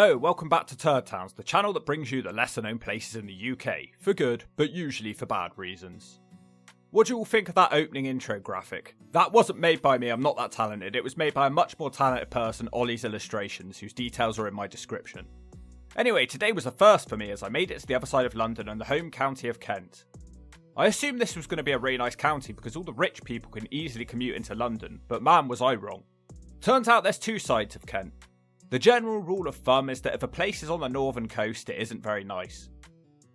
Hello, welcome back to Turdtowns, the channel that brings you the lesser known places in the UK, for good, but usually for bad reasons. What do you all think of that opening intro graphic? That wasn't made by me, I'm not that talented, it was made by a much more talented person, Ollie's Illustrations, whose details are in my description. Anyway, today was a first for me as I made it to the other side of London and the home county of Kent. I assumed this was going to be a really nice county because all the rich people can easily commute into London, but man was I wrong. Turns out there's two sides of Kent. The general rule of thumb is that if a place is on the northern coast, it isn't very nice.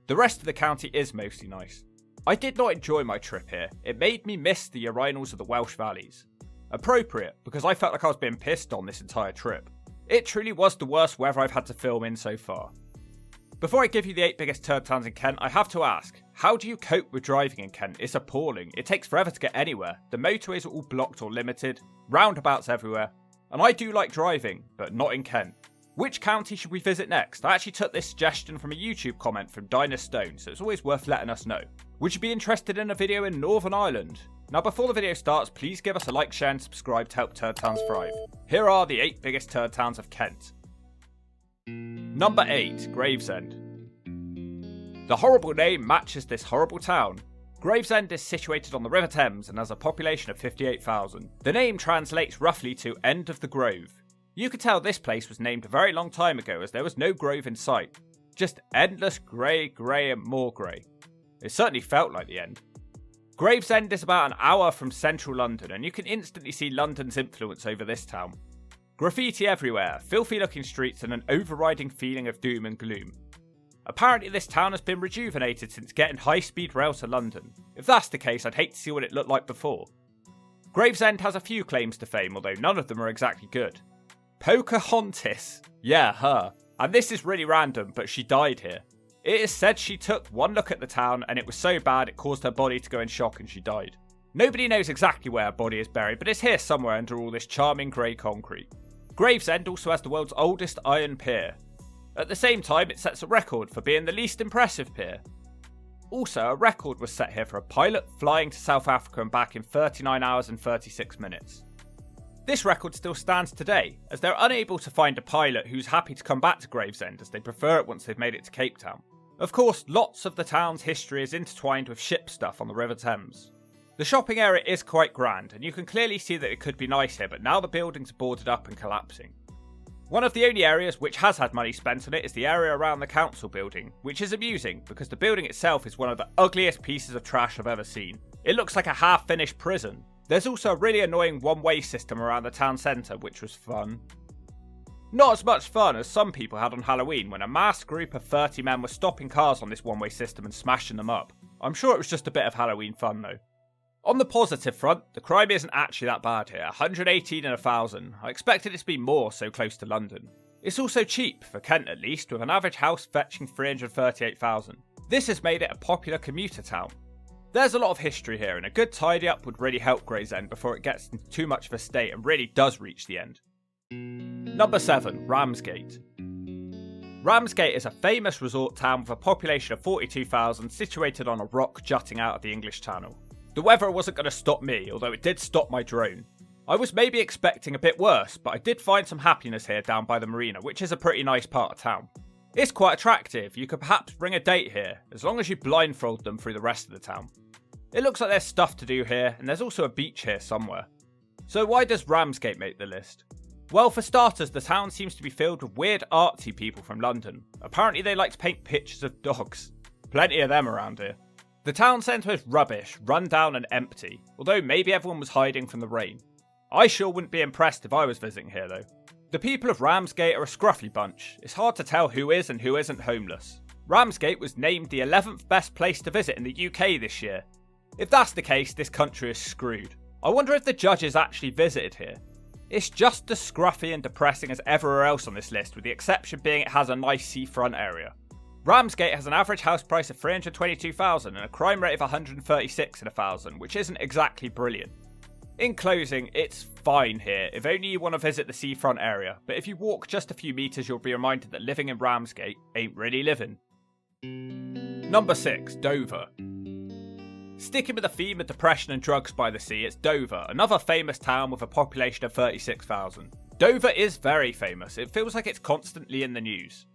The rest of the county is mostly nice. I did not enjoy my trip here. It made me miss the urinals of the Welsh valleys. Appropriate, because I felt like I was being pissed on this entire trip. It truly was the worst weather I've had to film in so far. Before I give you the 8 biggest turd towns in Kent, I have to ask, how do you cope with driving in Kent? It's appalling. It takes forever to get anywhere. The motorways are all blocked or limited, roundabouts everywhere. And I do like driving, but not in Kent. Which county should we visit next? I actually took this suggestion from a YouTube comment from Dinah Stone, so it's always worth letting us know. Would you be interested in a video in Northern Ireland? Now before the video starts, please give us a like, share and subscribe to help Turdtowns thrive. Here are the 8 biggest turd towns of Kent. Number 8, Gravesend. The horrible name matches this horrible town. Gravesend is situated on the River Thames and has a population of 58,000. The name translates roughly to End of the Grove. You could tell this place was named a very long time ago as there was no grove in sight. Just endless grey and more grey. It certainly felt like the end. Gravesend is about an hour from central London and you can instantly see London's influence over this town. Graffiti everywhere, filthy looking streets and an overriding feeling of doom and gloom. Apparently this town has been rejuvenated since getting high-speed rail to London. If that's the case, I'd hate to see what it looked like before. Gravesend has a few claims to fame, although none of them are exactly good. Pocahontas. Yeah, her. And this is really random, but she died here. It is said she took one look at the town and it was so bad it caused her body to go in shock and she died. Nobody knows exactly where her body is buried, but it's here somewhere under all this charming grey concrete. Gravesend also has the world's oldest iron pier. At the same time, it sets a record for being the least impressive pier. Also, a record was set here for a pilot flying to South Africa and back in 39 hours and 36 minutes. This record still stands today, as they're unable to find a pilot who's happy to come back to Gravesend as they prefer it once they've made it to Cape Town. Of course, lots of the town's history is intertwined with ship stuff on the River Thames. The shopping area is quite grand, and you can clearly see that it could be nice here, but now the buildings are boarded up and collapsing. One of the only areas which has had money spent on it is the area around the council building, which is amusing because the building itself is one of the ugliest pieces of trash I've ever seen. It looks like a half-finished prison. There's also a really annoying one-way system around the town centre, which was fun. Not as much fun as some people had on Halloween when a masked group of 30 men were stopping cars on this one-way system and smashing them up. I'm sure it was just a bit of Halloween fun though. On the positive front, the crime isn't actually that bad here, 118 in 1,000. I expected it to be more so close to London. It's also cheap, for Kent at least, with an average house fetching 338,000. This has made it a popular commuter town. There's a lot of history here and a good tidy up would really help Gravesend before it gets into too much of a state and really does reach the end. Number 7, Ramsgate. Ramsgate is a famous resort town with a population of 42,000 situated on a rock jutting out of the English Channel. The weather wasn't going to stop me, although it did stop my drone. I was maybe expecting a bit worse, but I did find some happiness here down by the marina, which is a pretty nice part of town. It's quite attractive, you could perhaps bring a date here, as long as you blindfold them through the rest of the town. It looks like there's stuff to do here, and there's also a beach here somewhere. So why does Ramsgate make the list? Well, for starters, the town seems to be filled with weird artsy people from London. Apparently they like to paint pictures of dogs. Plenty of them around here. The town centre is rubbish, run down and empty, although maybe everyone was hiding from the rain. I sure wouldn't be impressed if I was visiting here though. The people of Ramsgate are a scruffy bunch. It's hard to tell who is and who isn't homeless. Ramsgate was named the 11th best place to visit in the UK this year. If that's the case, this country is screwed. I wonder if the judges actually visited here. It's just as scruffy and depressing as everywhere else on this list, with the exception being it has a nice seafront area. Ramsgate has an average house price of 322,000 and a crime rate of 136 in 1,000, which isn't exactly brilliant. In closing, it's fine here, if only you want to visit the seafront area, but if you walk just a few metres you'll be reminded that living in Ramsgate ain't really living. Number 6, Dover. Sticking with the theme of depression and drugs by the sea, it's Dover, another famous town with a population of 36,000. Dover is very famous. It feels like it's constantly in the news.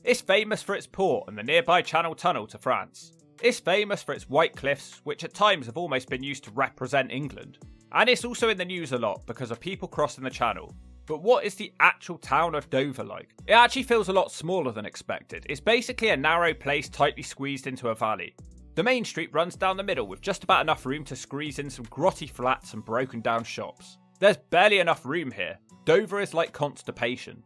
It's famous for its port and the nearby Channel Tunnel to France. It's famous for its white cliffs, which at times have almost been used to represent England. And it's also in the news a lot because of people crossing the channel. But what is the actual town of Dover like? It actually feels a lot smaller than expected. It's basically a narrow place tightly squeezed into a valley. The main street runs down the middle with just about enough room to squeeze in some grotty flats and broken down shops. There's barely enough room here. Dover is like constipation.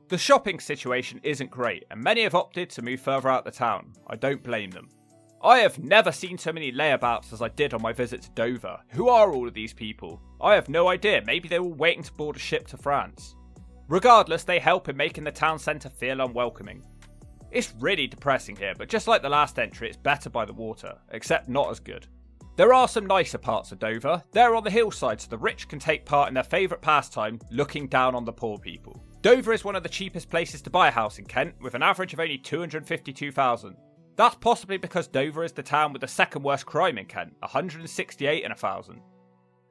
The shopping situation isn't great, and many have opted to move further out the town. I don't blame them. I have never seen so many layabouts as I did on my visit to Dover. Who are all of these people? I have no idea, maybe they were waiting to board a ship to France. Regardless, they help in making the town centre feel unwelcoming. It's really depressing here, but just like the last entry, it's better by the water, except not as good. There are some nicer parts of Dover. They're on the hillside so the rich can take part in their favourite pastime, looking down on the poor people. Dover is one of the cheapest places to buy a house in Kent, with an average of only $252,000. That's possibly because Dover is the town with the second worst crime in Kent, $168 in 1,000.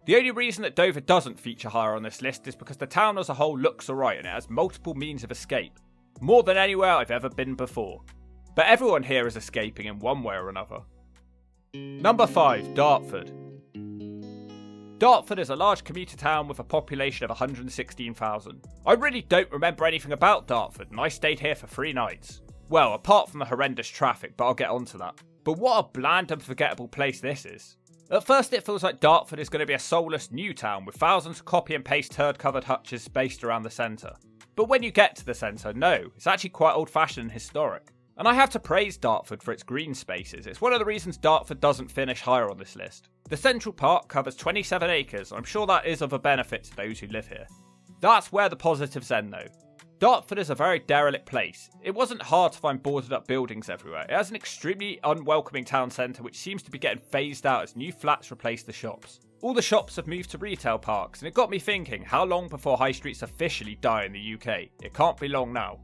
The only reason that Dover doesn't feature higher on this list is because the town as a whole looks alright and it has multiple means of escape. More than anywhere I've ever been before. But everyone here is escaping in one way or another. Number 5, Dartford. Dartford is a large commuter town with a population of 116,000. I really don't remember anything about Dartford and I stayed here for 3 nights. Well, apart from the horrendous traffic, but I'll get onto that. But what a bland and forgettable place this is. At first it feels like Dartford is going to be a soulless new town with thousands of copy and paste turd-covered hutches spaced around the centre. But when you get to the centre, no, it's actually quite old-fashioned and historic. And I have to praise Dartford for its green spaces. It's one of the reasons Dartford doesn't finish higher on this list. The Central Park covers 27 acres, I'm sure that is of a benefit to those who live here. That's where the positives end though. Dartford is a very derelict place. It wasn't hard to find boarded up buildings everywhere. It has an extremely unwelcoming town centre which seems to be getting phased out as new flats replace the shops. All the shops have moved to retail parks and it got me thinking, how long before high streets officially die in the UK? It can't be long now.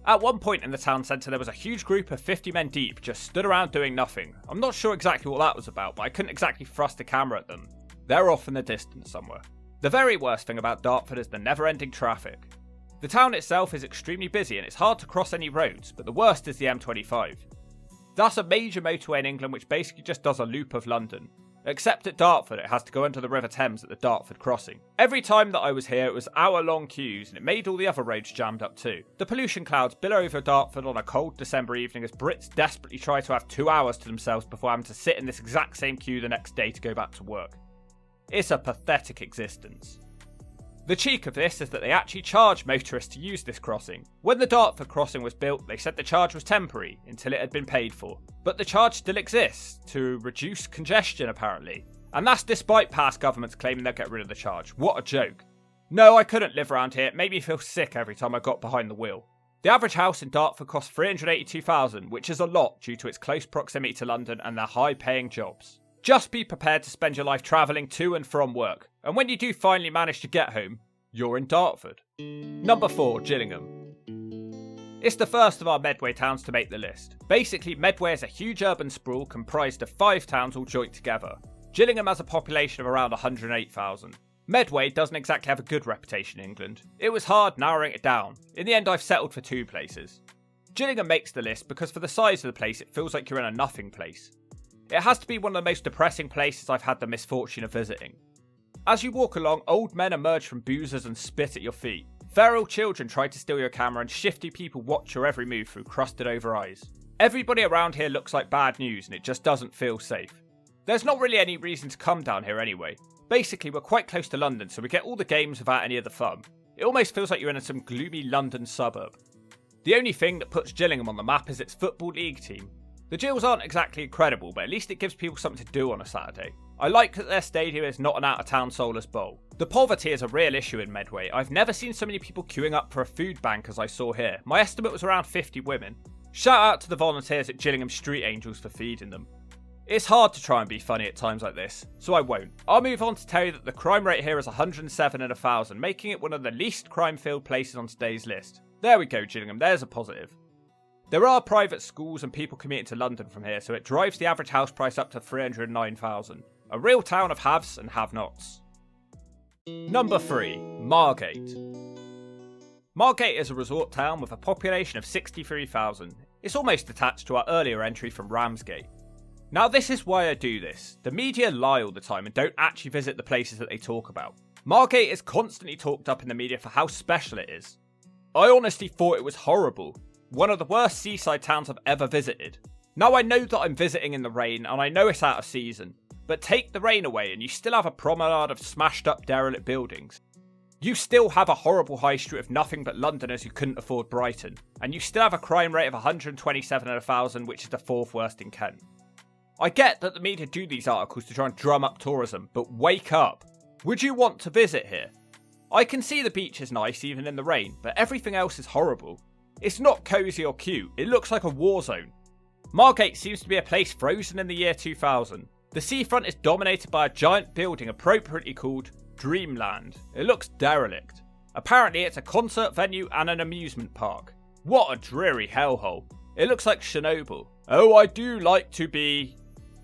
At one point in the town centre there was a huge group of 50 men deep just stood around doing nothing. I'm not sure exactly what that was about, but I couldn't exactly thrust a camera at them. They're off in the distance somewhere. The very worst thing about Dartford is the never-ending traffic. The town itself is extremely busy and it's hard to cross any roads, but the worst is the M25. That's a major motorway in England which basically just does a loop of London. Except at Dartford it has to go under the River Thames at the Dartford crossing. Every time that I was here it was hour-long queues and it made all the other roads jammed up too. The pollution clouds billow over Dartford on a cold December evening as Brits desperately try to have 2 hours to themselves before having to sit in this exact same queue the next day to go back to work. It's a pathetic existence. The cheek of this is that they actually charge motorists to use this crossing. When the Dartford crossing was built, they said the charge was temporary until it had been paid for. But the charge still exists, to reduce congestion apparently. And that's despite past governments claiming they'll get rid of the charge. What a joke. No, I couldn't live around here, it made me feel sick every time I got behind the wheel. The average house in Dartford costs $382,000, which is a lot due to its close proximity to London and their high paying jobs. Just be prepared to spend your life travelling to and from work. And when you do finally manage to get home, you're in Dartford. Number 4, Gillingham. It's the first of our Medway towns to make the list. Basically, Medway is a huge urban sprawl comprised of 5 towns all joined together. Gillingham has a population of around 108,000. Medway doesn't exactly have a good reputation in England. It was hard narrowing it down. In the end, I've settled for 2 places. Gillingham makes the list because for the size of the place, it feels like you're in a nothing place. It has to be one of the most depressing places I've had the misfortune of visiting. As you walk along, old men emerge from boozers and spit at your feet. Feral children try to steal your camera and shifty people watch your every move through crusted over eyes. Everybody around here looks like bad news and it just doesn't feel safe. There's not really any reason to come down here anyway. Basically, we're quite close to London, so we get all the games without any of the fun. It almost feels like you're in some gloomy London suburb. The only thing that puts Gillingham on the map is its Football League team. The Gills aren't exactly incredible, but at least it gives people something to do on a Saturday. I like that their stadium is not an out-of-town soulless bowl. The poverty is a real issue in Medway. I've never seen so many people queuing up for a food bank as I saw here. My estimate was around 50 women. Shout out to the volunteers at Gillingham Street Angels for feeding them. It's hard to try and be funny at times like this, so I won't. I'll move on to tell you that the crime rate here is 107 in 1,000, making it one of the least crime-filled places on today's list. There we go, Gillingham, there's a positive. There are private schools and people commuting to London from here, so it drives the average house price up to 309,000. A real town of haves and have-nots. Number 3, Margate. Margate is a resort town with a population of 63,000. It's almost attached to our earlier entry from Ramsgate. Now this is why I do this. The media lie all the time and don't actually visit the places that they talk about. Margate is constantly talked up in the media for how special it is. I honestly thought it was horrible. One of the worst seaside towns I've ever visited. Now I know that I'm visiting in the rain and I know it's out of season, but take the rain away and you still have a promenade of smashed up derelict buildings. You still have a horrible high street of nothing but Londoners who couldn't afford Brighton, and you still have a crime rate of 127 in 1,000, which is the 4th worst in Kent. I get that the media do these articles to try and drum up tourism, but wake up. Would you want to visit here? I can see the beach is nice even in the rain, but everything else is horrible. It's not cosy or cute, it looks like a war zone. Margate seems to be a place frozen in the year 2000. The seafront is dominated by a giant building appropriately called Dreamland. It looks derelict. Apparently it's a concert venue and an amusement park. What a dreary hellhole. It looks like Chernobyl. Oh, I do like to be...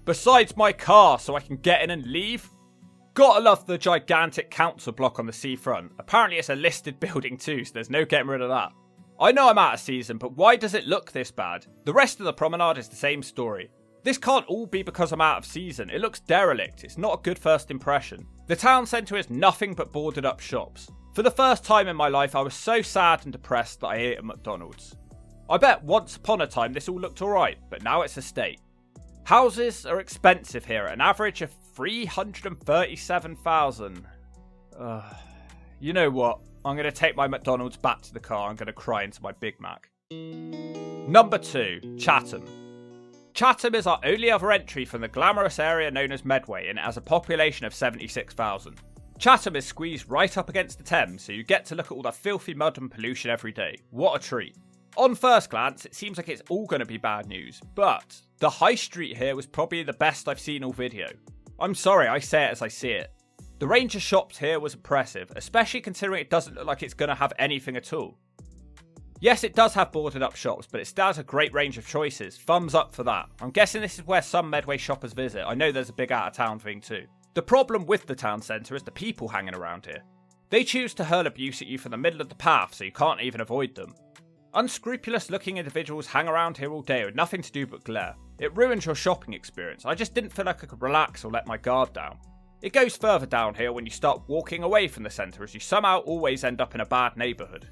besides my car so I can get in and leave? Gotta love the gigantic council block on the seafront. Apparently it's a listed building too, so there's no getting rid of that. I know I'm out of season, but why does it look this bad? The rest of the promenade is the same story. This can't all be because I'm out of season. It looks derelict. It's not a good first impression. The town centre is nothing but boarded up shops. For the first time in my life, I was so sad and depressed that I ate at McDonald's. I bet once upon a time this all looked alright, but now it's a state. Houses are expensive here at an average of 337,000. You know what? I'm going to take my McDonald's back to the car. I'm going to cry into my Big Mac. Number 2, Chatham. Chatham is our only other entry from the glamorous area known as Medway, and it has a population of 76,000. Chatham is squeezed right up against the Thames, so you get to look at all the filthy mud and pollution every day. What a treat. On first glance, it seems like it's all going to be bad news, but the high street here was probably the best I've seen all video. I'm sorry, I say it as I see it. The range of shops here was impressive, especially considering it doesn't look like it's going to have anything at all. Yes, it does have boarded up shops, but it still has a great range of choices. Thumbs up for that. I'm guessing this is where some Medway shoppers visit. I know there's a big out of town thing too. The problem with the town centre is the people hanging around here. They choose to hurl abuse at you from the middle of the path, so you can't even avoid them. Unscrupulous looking individuals hang around here all day with nothing to do but glare. It ruins your shopping experience. I just didn't feel like I could relax or let my guard down. It goes further down here when you start walking away from the centre, as you somehow always end up in a bad neighbourhood.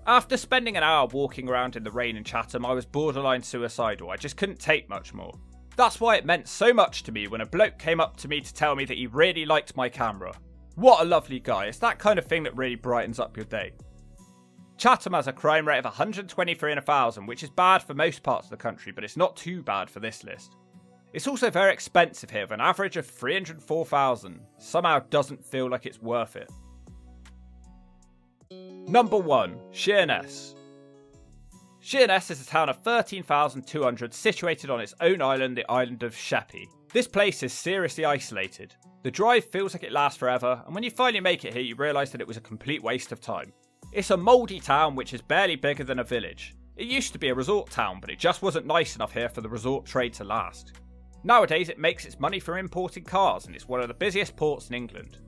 After spending an hour walking around in the rain in Chatham, I was borderline suicidal. I just couldn't take much more. That's why it meant so much to me when a bloke came up to me to tell me that he really liked my camera. What a lovely guy. It's that kind of thing that really brightens up your day. Chatham has a crime rate of 123 in 1,000, which is bad for most parts of the country, but it's not too bad for this list. It's also very expensive here, with an average of 304,000. Somehow doesn't feel like it's worth it. Number 1, Sheerness. Sheerness is a town of 13,200 situated on its own island, the island of Sheppey. This place is seriously isolated. The drive feels like it lasts forever, and when you finally make it here you realise that it was a complete waste of time. It's a mouldy town which is barely bigger than a village. It used to be a resort town, but it just wasn't nice enough here for the resort trade to last. Nowadays it makes its money from importing cars, and it's one of the busiest ports in England.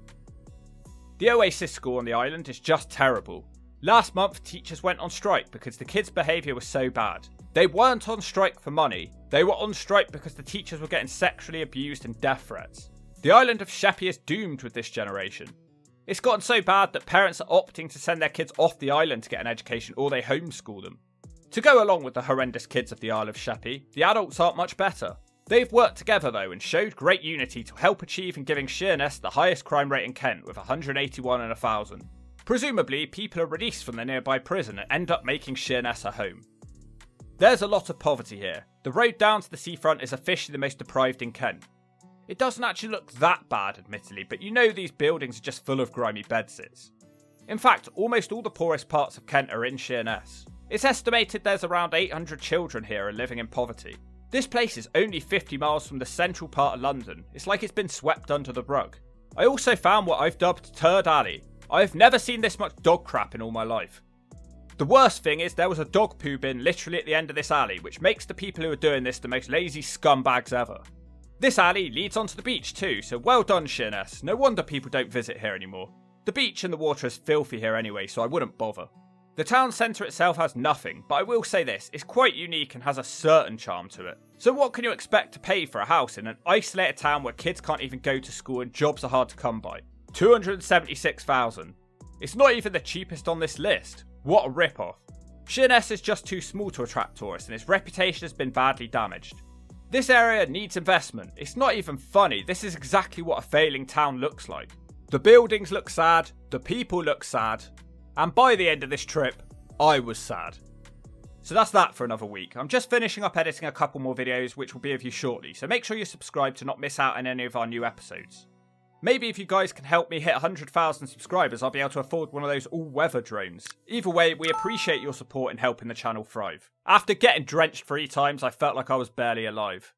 The Oasis school on the island is just terrible. Last month teachers went on strike because the kids' behaviour was so bad. They weren't on strike for money, they were on strike because the teachers were getting sexually abused and death threats. The island of Sheppey is doomed with this generation. It's gotten so bad that parents are opting to send their kids off the island to get an education, or they homeschool them. To go along with the horrendous kids of the Isle of Sheppey, the adults aren't much better. They've worked together though and showed great unity to help achieve in giving Sheerness the highest crime rate in Kent with 181 in 1,000. Presumably, people are released from the nearby prison and end up making Sheerness a home. There's a lot of poverty here. The road down to the seafront is officially the most deprived in Kent. It doesn't actually look that bad, admittedly, but you know these buildings are just full of grimy bedsits. In fact, almost all the poorest parts of Kent are in Sheerness. It's estimated there's around 800 children here are living in poverty. This place is only 50 miles from the central part of London. It's like it's been swept under the rug. I also found what I've dubbed Turd Alley. I've never seen this much dog crap in all my life. The worst thing is there was a dog poo bin literally at the end of this alley, which makes the people who are doing this the most lazy scumbags ever. This alley leads onto the beach too, so well done Sheerness. No wonder people don't visit here anymore. The beach and the water is filthy here anyway, so I wouldn't bother. The town centre itself has nothing, but I will say this, it's quite unique and has a certain charm to it. So what can you expect to pay for a house in an isolated town where kids can't even go to school and jobs are hard to come by? $276,000. It's not even the cheapest on this list. What a rip-off. Sheerness is just too small to attract tourists and its reputation has been badly damaged. This area needs investment. It's not even funny, this is exactly what a failing town looks like. The buildings look sad, the people look sad, and by the end of this trip, I was sad. So that's that for another week. I'm just finishing up editing a couple more videos which will be with you shortly, so make sure you subscribe to not miss out on any of our new episodes. Maybe if you guys can help me hit 100,000 subscribers, I'll be able to afford one of those all-weather drones. Either way, we appreciate your support in helping the channel thrive. After getting drenched 3 times, I felt like I was barely alive.